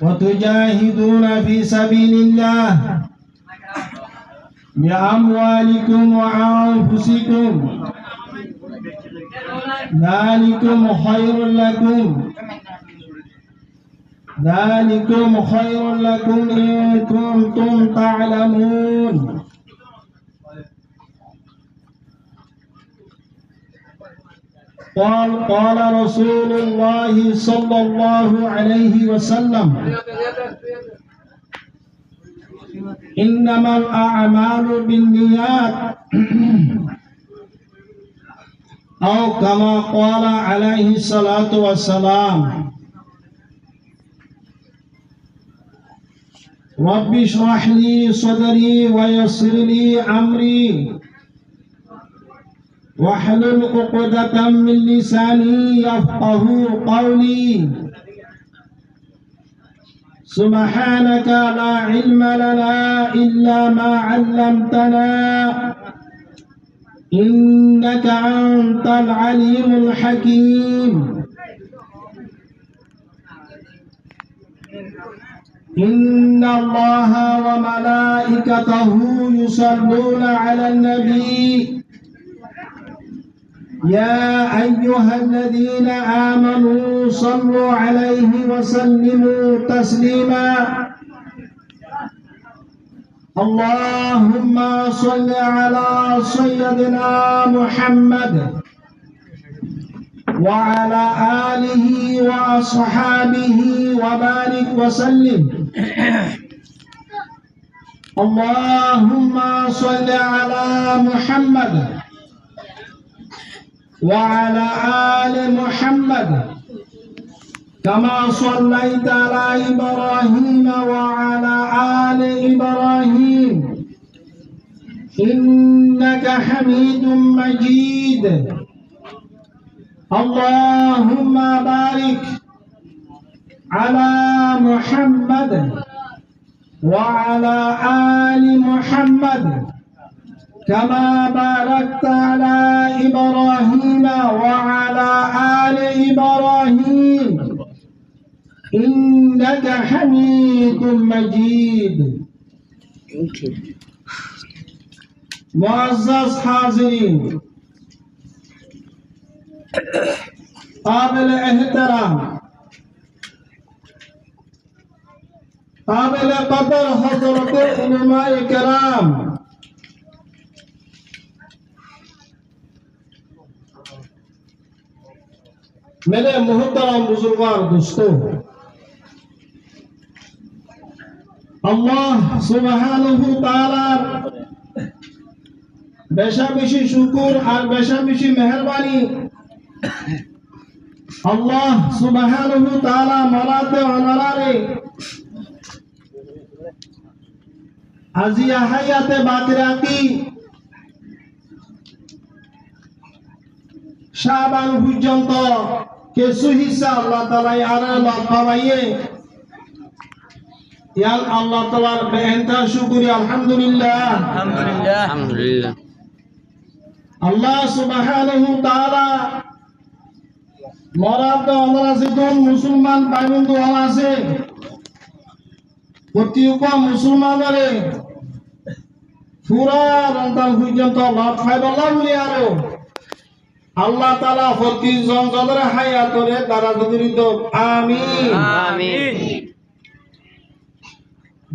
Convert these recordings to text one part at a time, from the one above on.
وتجاهدون في سبيل الله بأموالكم وأنفسكم ذلكم خير لكم إن كنتم تعلمون. قال رسول الله صلى الله عليه وسلم إنما الأعمال بالنيات أو كما قال عليه الصلاة والسلام رب اشرح لي صدري ويسر لي أمري واحلل عقدة من لساني يفقه قولي سبحانك لا علم لنا إلا ما علمتنا إنك أنت العليم الحكيم. إن الله وملائكته يصلون على النبي يا أيها الذين آمنوا صلوا عليه وسلموا تسليما. اللهم صل على سيدنا محمد وعلى آله وأصحابه وبارك وسلم. اللهم صل على محمد وعلى آل محمد كما صليت على إبراهيم وعلى آل إبراهيم إنك حميد مجيد. اللهم بارك على محمد وعلى آل محمد كما باركت على إبراهيم وعلى آل إبراهيم إنك حميد مجيد. معزز حاضرين قابل احترام قابل قدر حضرت علماء کرام मेरे मोहतरम बुजुर्गार दोस्तों, अल्लाह सुब्हानहु ताआलार बेशा बेशी शुक्र और बेशा बेशी मेहरबानी। अल्लाह सुब्हानहु ताआला मराते अनरारे আজিয়া হায়াতে বাকিরাকি শাবান পর্যন্ত কিছু হিসা আল্লাহ তাআলা আরে লতাবাইয়ে ইয়াল আল্লাহ তাআলার বেহেনতা শুকরিয়া আলহামদুলিল্লাহ আলহামদুলিল্লাহ আলহামদুলিল্লাহ। আল্লাহ সুবহানাহু তাআলা মরাদ আমরা যেজন মুসলমান ভাইবন্ধু আছে প্রত্যেক মুসলমানরে পুরা রমজান পর্যন্ত লাভ পাইবলা বলি আরো আল্লাহ তাআলা প্রতি জনজনের হায়াতরে দ্বারা জড়িত আমিন আমিন।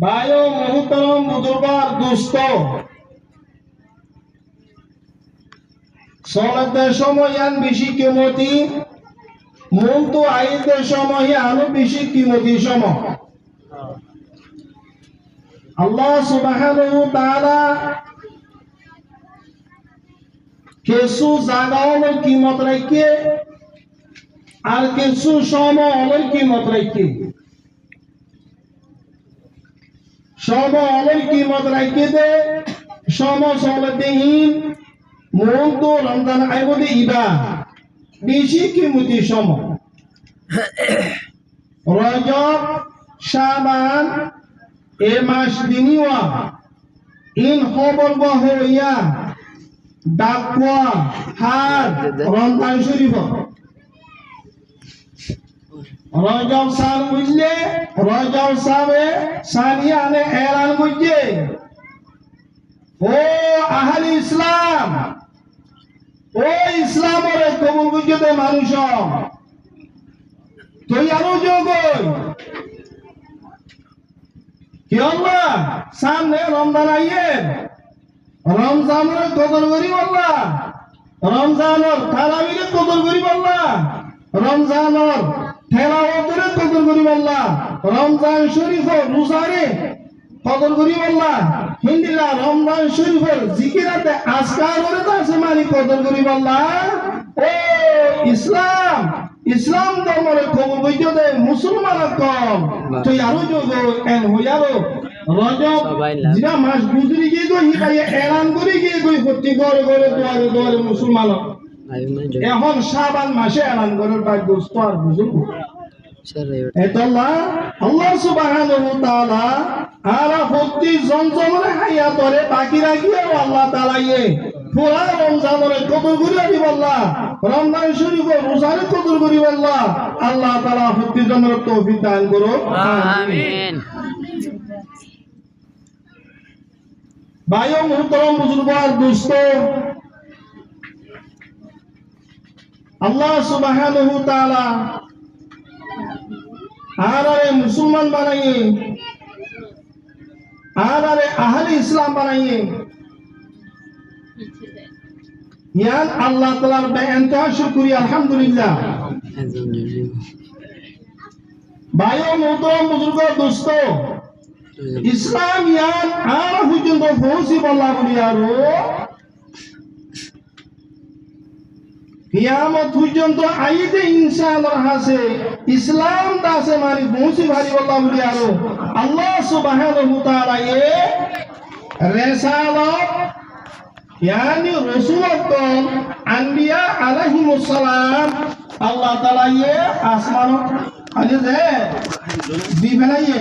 ভাইও মুহতারাম বুজুর্গার দোস্ত, সলাতের সময় আন বেশি কিমতি মন তো আইদের সময় আরো বেশি কিমতি সময়। আল্লাহ সুবহানাহু তাআলা কিছু জায়গার কিমত রাখে আর কিছু সময়ের কিমত রাখে। সময়ের কিমত রাখে দে সমসলতেহীন মন তো রমজান আইবদে ইবা বেশি কিমতি সময়। রজব শাবান এ মাস দিনিওয়া ইন খবর হইয়া ডাকওয়া হার রমজান শরীফ রজব সাল বুঝলে রজব সাবে সানিয়ানে এলান বুঝলে ও আহলি ইসলাম ও ইসলামের কবুল বুঝতে মানুষ তুই আরো যোগ কি আল্লাহ সামনে রমজান আইয়ে রমজানের কদর করি আল্লাহ রমজানের তারাবিরে কদর করি আল্লাহ রমজানের তেলাওয়াতের কদর করি আল্লাহ রমজান শরীফের রোজারে কদর করি আল্লাহ হিন্দিলা রমজান শরীফের জিকিরাতে আজকার করে আছে মানে কদর করি আল্লাহ ও ইসলাম ইসলাম ধর্মের খবর বইতে দে মুসলমান কম তুই আরো যোগ এন হইয়ারো রজব জিরা মাস গুজরি গিয়ে গই হিকায়ে এলান করে গিয়ে গই প্রতি ঘরে ঘরে দুয়ারে দুয়ারে মুসলমান এখন শাবান মাসে এলান করে তাই দোস্ত আর বুঝুন এতলা আল্লাহ সুবহানাহু ওয়া তাআলা আরা প্রতি জনজনের হায়াতরে বাকি রাখিয়ে আল্লাহ তাআলা ইয়ে পুরা রমজানের কদর করি দিব আল্লাহ রমজান শরীফের রোজার কদর করি আল্লাহ আল্লাহ তাআলা প্রতি জনের তৌফিক দান করো আমিন ভাইও মুহতরম বুজুর্গ আর দোস্ত আল্লাহ সুবহানাহু ওয়া তাআলা আরে মুসলমান বানাইয়ে আরে আহলে ইসলাম বানাইয়ে ইয়ান আল্লাহ তাআলার বেইনতহা শুকরিয়া আলহামদুলিল্লাহ ভাইও মুহতরম বুজুর্গ দোস্ত ইসলাম ইয়ান আর পর্যন্ত পৌঁছি বলা বলি আরো কিয়ামত পর্যন্ত আইতে ইনশাআল্লাহ হাসে ইসলাম দাসে মারি পৌঁছি ভারি বলা বলি আরো আল্লাহ সুবহানাহু ওয়া তাআলা এ রিসালাত ইয়ানি রাসূলত আম্বিয়া আলাইহিমুস সালাম আল্লাহ তাআলা এ আসমান আলে যে দিবেলাইয়ে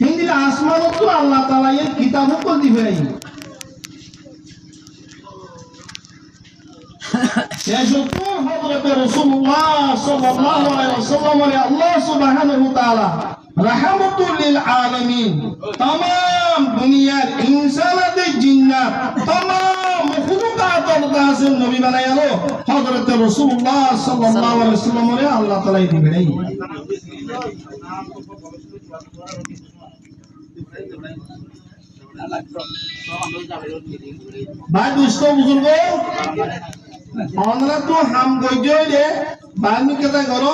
হিন্দি আসমান তো আল্লাহ তাআলা এর কিতাব কো দিবেলাই সেজন্য হযরত রাসূলুল্লাহ সাল্লাল্লাহু আলাইহি ওয়াসাল্লাম আল্লাহ সুবহানাহু ওয়া তাআলা রাহমাতুল লিল আলামিন तमाम দুনিয়ার ইনসানাত জিন্নাত तमाम মখলুকাতের কাছে নবী বানায়ালো হযরত রাসূলুল্লাহ সাল্লাল্লাহু আলাইহি ওয়াসাল্লাম আল্লাহ তাআলা দিবেলাই ভাই দুষ্ট বুজুর্গ আমরা তো হাম গইলে বানি কেটা করো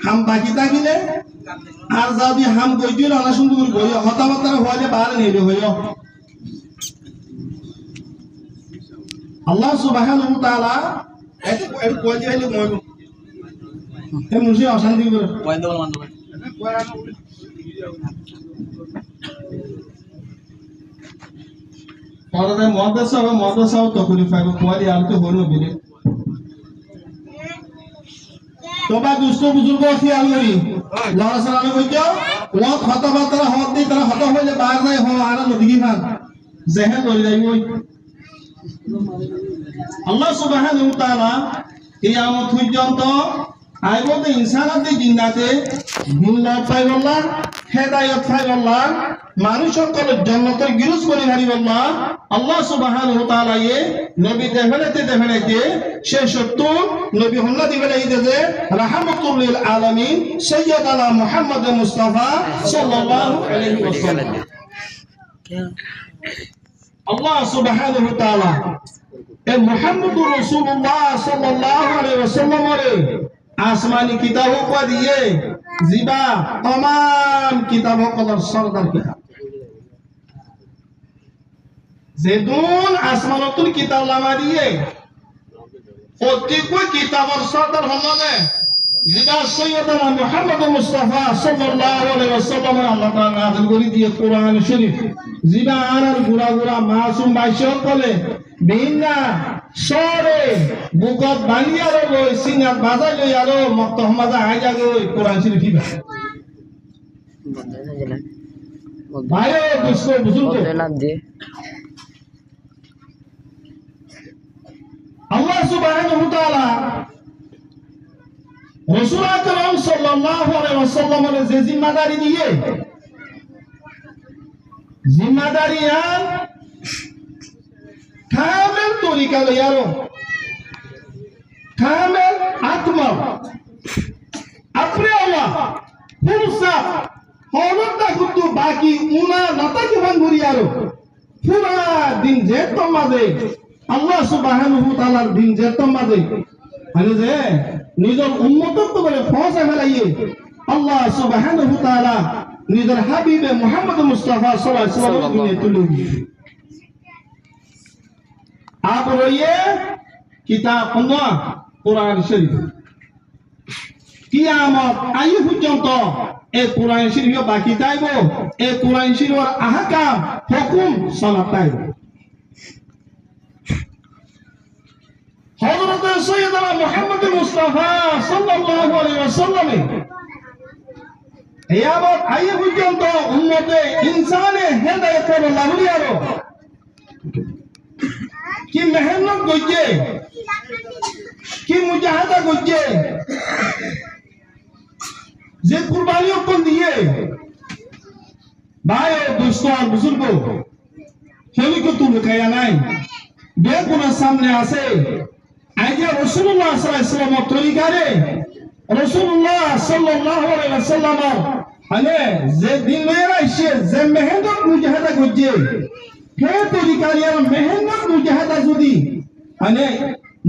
হাম বাকি থাকিলে আর যদি হাম গইলে না সুন্দর গই হতাবাতার হইলে বার নেবে হইও আল্লাহ সুবহানাহু ওয়া তাআলা এত কই দিলে মই এ মুজি অশান্তি করে কই দেব মান দেব পরে মাদ্রাসা তো করি ফাইব কোয়ালি আলতে হলো বিলে তোবা দুষ্ট বুজুর্গ খেয়াল করি লড়াছাড়া কইছো ও কথাবার্তা হত দি তারা হত হইলে বাইরে যায় হ আর নদী খান জেহে ধরে যাই ওই আল্লাহ সুবহানাহু ওয়া তাআলা কিয়ামত পর্যন্ত আইবতে ইনসানাতে জিন্নাতে মিল্লাত পাইবল্লাহ হেদায়েত পাইবল্লাহ মানুষ সকল জান্নাতের গিরুজ করে হারিবল্লাহ আল্লাহ সুবহানাহু ওয়া তাআলা এ নবী দেখাইতে শেষ তো নবী হল্লা দিবেলাই যে রাহমাতুল লিল আলামিন সাইয়্যিদানা মুহাম্মদ মুস্তাফা সাল্লাল্লাহু আলাইহি ওয়াসাল্লাম আল্লাহ সুবহানাহু ওয়া তাআলা এ মুহাম্মদুর রাসূলুল্লাহ সাল্লাল্লাহু আলাইহি ওয়াসাল্লাম রে আসমানি কিতাব কো দিয়ে জিবা तमाम কিতাব কলর সরদার কিতাব যেদুন আসমানতুল কিতাব লামা দিয়ে প্রত্যেক কিতাবর সরদার হলনে জিবা সাইয়্যিদানা মুহাম্মদ মুস্তাফা সাল্লাল্লাহু আলাইহি ওয়াসাল্লাম আল্লাহ তাআলা নাযিল করে দিয়ে কোরআন শরীফ জিবা আর গুরা মাসুম বাইশক বলে বিনা সরে বুকত বানিয়ার গই সিনাত বাজাই লই আরো মক্তহমাদা আইজা গই কোরআন শরীফ দিবা ভাই দুষ্ট বুজুর্গ আল্লাহ সুবহানাহু ওয়া তাআলা রাসূল আকরাম সাল্লাল্লাহু আলাইহি ওয়াসাল্লামের যে জিম্মাদারি দিয়ে জিম্মাদারিয়ান কামেল তরিকা লয়ারো কামেল আত্মা আপনি আল্লাহ ফুরসা হলতা কিন্তু বাকি উনা নাতাকি ভাঙ্গুরিয়ারো পুরা দিন যে তোমাদে আল্লাহ সুবহানাহু ওয়া তাআলার দিন যে তোমাদে মানে যে নিজের উম্মতত্ব বলে ফসা ফেলাইয়ে আল্লাহ সুবহানাহু ওয়া তাআলা নিজের হাবিবে মুহাম্মদ মুস্তাফা সাল্লাল্লাহু আলাইহি ওয়াসাল্লাম দুনিয়া তুলে আপ রইয়ে কিতাব কোরআন শরীফ কিয়ামত আই পর্যন্ত এই কোরআন শরীফ বাকি থাকব এই কোরআন শরীফের আহকাম হুকুম চলা থাকব হযরত সৈয়দনা মুহাম্মদ মুস্তাফা সাল্লাল্লাহু আলাইহি ওয়াসাল্লাম কিয়ামত আই পর্যন্ত উম্মতে ইনসানে হেদায়েতের লাভলিয়ারো কি মেহনত করছে কি মুজাহাদা করছে যে কুরবানি কোন দিয়ে ভাই দোস্ত আর বুজুর্গ সেগুলো তো লুকাইয়া নাই বেগুনের সামনে আছে আজকে রাসূলুল্লাহ সাল্লাল্লাহু আলাইহি ওয়াসাল্লামের তরিকারে রাসূলুল্লাহ সাল্লাল্লাহু আলাইহি ওয়াসাল্লামের মানে যে দিন লইয়া আইছে যে মেহনত মুজাহাদা করছে হে তরিকারে মেহনত মুজাহাদা যদি মানে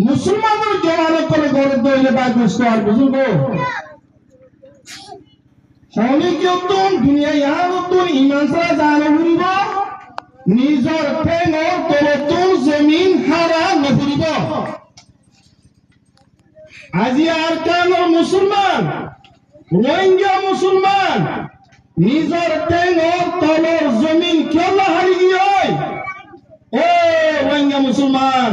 মুসলমানদের জমানত করে গড়ে দইলে ভাই দোস্ত আর বুজুর্গ হলিকিয়তুন দুনিয়া ইয়ারতুন ইমান সারা জানে হইব নিজর প্রেমর তলতুন জমিন হারা নফরিব আজি আর কেন মুসলমান রোহিঙ্গা মুসলমান নিজর প্রেমর তলর জমিন কেন হারি গিয়ে ও রোহিঙ্গা মুসলমান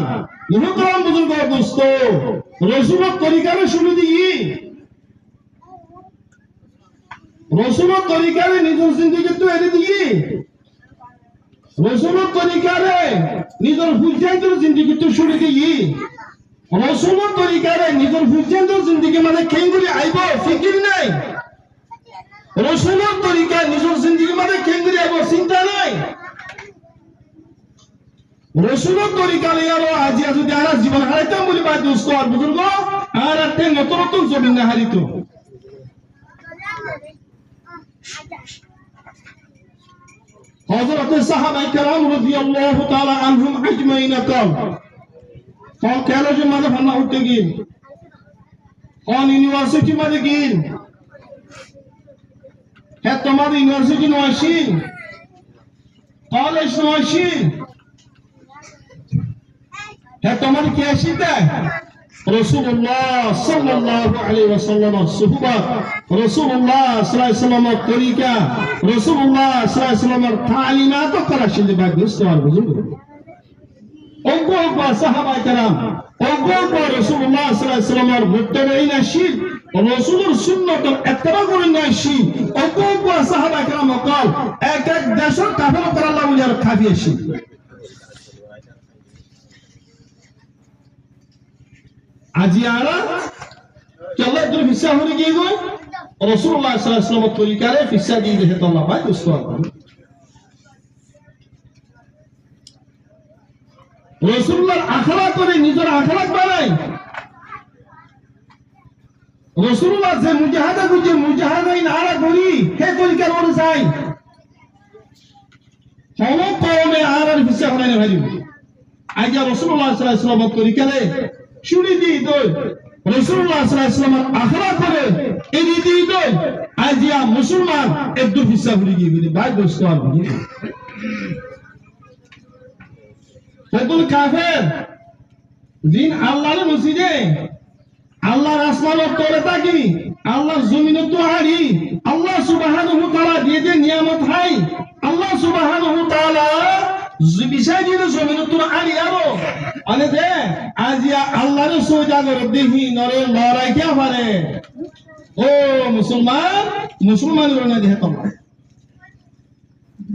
ইহুদাম বুজুর্গ দোস্ত রাসূলের তরিকারে শুনে দিই রসুলের তরিকারে নিজের জিন্দিগি তো এনে দিয়ে রসুলের তরিকারে নিজের ফুলচেন্দ্র জিন্দিগি তো শুনে দিয়ে রসুলের তরিকারে নিজের ফুলচেন্দ্র জিন্দিগি মানে কেঙ্গুরি আইব ফিকির নাই রসুলের তরিকায় নিজের জিন্দিগি মানে কেঙ্গুরি আইব চিন্তা নাই রসুলের তরিকারে আরো আজি যদি আর জীবন হারাইতাম বলি বা দোস্ত আর বুজুর্গ আর একটা নতুন নতুন জমিন না হারিত حضرت صحابہ کرام رضی اللہ تعالی عنہم اجمعین کون کالج ماذا فنا ہوتے گین کون یونیورسٹی ماذا گین ہے تمہاری یونیورسٹی نواشین کالج نواشین ہے تمہاری کیسی ہے রাসূলুল্লাহ সাল্লাল্লাহু আলাইহি ওয়াসাল্লামের সুহবাত রাসূলুল্লাহ সাল্লাল্লাহু আলাইহি ওয়াসাল্লামের তরিকা রাসূলুল্লাহ সাল্লাল্লাহু আলাইহি ওয়াসাল্লামের তালিমাত করা শিখতে পারবে আর বুঝুন ওগো সাহাবায়ে কেরাম ওগো রাসূলুল্লাহ সাল্লাল্লাহু আলাইহি ওয়াসাল্লামের মুত্তাবিঈন আশির রাসূলের সুন্নতের ইত্তেবা করেন আশি ওগো সাহাবায়ে কেরাম قال এক এক দেশের কাফের করা আল্লাহ বলে আর খাবি আশি আজি আরা চলে দুই ফিসা হয়ে গিয়ে গো রাসূলুল্লাহ সাল্লাল্লাহু আলাইহি ওয়াসাল্লামের তরিকারে ফিসা দিয়ে দিতে আল্লাহ ভাই দোস্ত রাসূলুল্লাহর আখলাক করে নিজের আখলাক বানাই রাসূলুল্লাহ যে মুজাহাদা করছে মুজাহাদাই নারা করি হে তরিকার অনুযায়ী কোন কওমে আর ফিসা হলে না ভাই আজ রাসূলুল্লাহ সাল্লাল্লাহু আলাইহি ওয়াসাল্লামের তরিকারে শুনি দি দই রাসূলুল্লাহ সাল্লাল্লাহু আলাইহি ওয়াসাল্লামের আখলাক করে এই দি দই আজিয়া মুসলমান একদম ফিসা হয়ে গিয়ে ভাই দোস্ত আর সকল কাফের দিন আল্লাহর মসজিদে আল্লাহর আসমানের তলে থাকি আল্লাহর জমিনে তো হারি আল্লাহ সুবহানাহু ওয়া তাআলা দিয়ে যে নিয়ামত হাই আল্লাহ সুবহানাহু ওয়া তাআলা বিষয় দিয়ে জমিনে তো হারি আরো মানে যে আজিয়া আল্লাহর সোজা করে দেখি নরে লড়াই কে পারে ও মুসলমানের না দেখতাম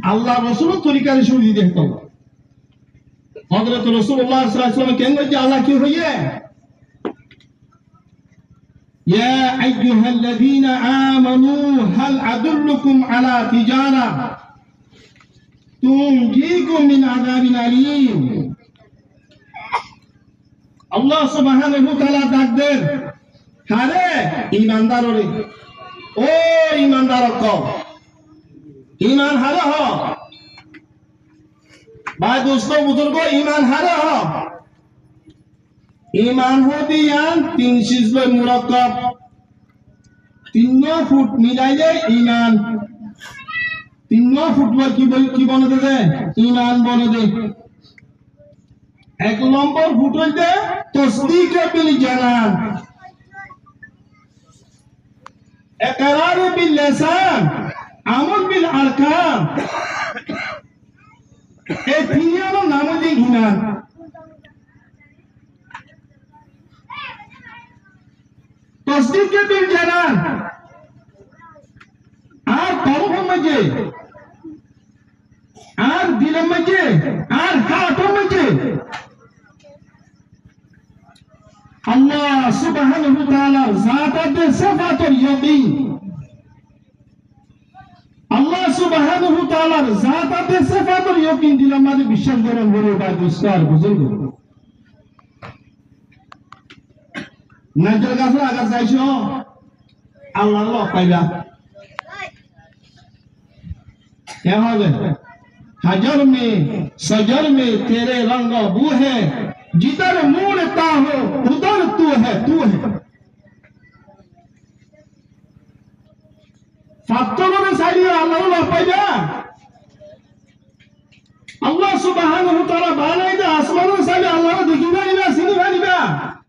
আল্লাহ রাসূলের তরিকারে শুনি দেখতাম হযরত রাসূলুল্লাহ সাল্লাল্লাহু আলাইহি ওয়াসাল্লাম কেন যে আল্লাহ কি হইয়ে يا أيها الذين آمنوا هل أدلكم على تجارة تنجيكم من عذاب أليم আল্লাহ সুবহানাহু ওয়া তাআলা ডাক দেন আরে ঈমানদাররে ও ঈমানদারক ঈমান হারে হ ভাই দোস্ত বুজুর্গ ঈমান হারে হ ঈমান হদিয়ান তিন সিজলে মুরাক্কাব তিন ফুট মিলাইলে ঈমান তিন ফুট কি বনে দে ঈমান বনে দে এক নম্বর ফুট হইতে তসদিক বিল জানান ইকরার বিল লিসান আমল বিল আরকান এই তিনটার নাম হচ্ছে ঈমান তসদিক বিল জানান আর কলবের মধ্যে আর দিলের মধ্যে আর হাতের মধ্যে আল্লাহ সুবহানাহু ওয়া তাআলার জাতাতে সিফাতুল ইয়াকিন আল্লাহ সুবহানাহু ওয়া তাআলার জাতাতে সিফাতুল ইয়াকিন দিলে আমাদের বিশ্বাস করেন বলে ভাই দুষ্কার বুঝুন নাজর গাছ আগা যাইছো আল্লাহ লক পাইবা क्या হবে हजर में सजर में तेरे रंग बू है जिधर मुड़ता हो उधर तू है ফাত্তরে সাইয়া আল্লাহ লা পাইবা আল্লাহ সুবহানাহু ওয়া তাআলা বানাইদা আসমানের সাইয়া আল্লাহ দেখিবা নিবা চিনিবা নিবা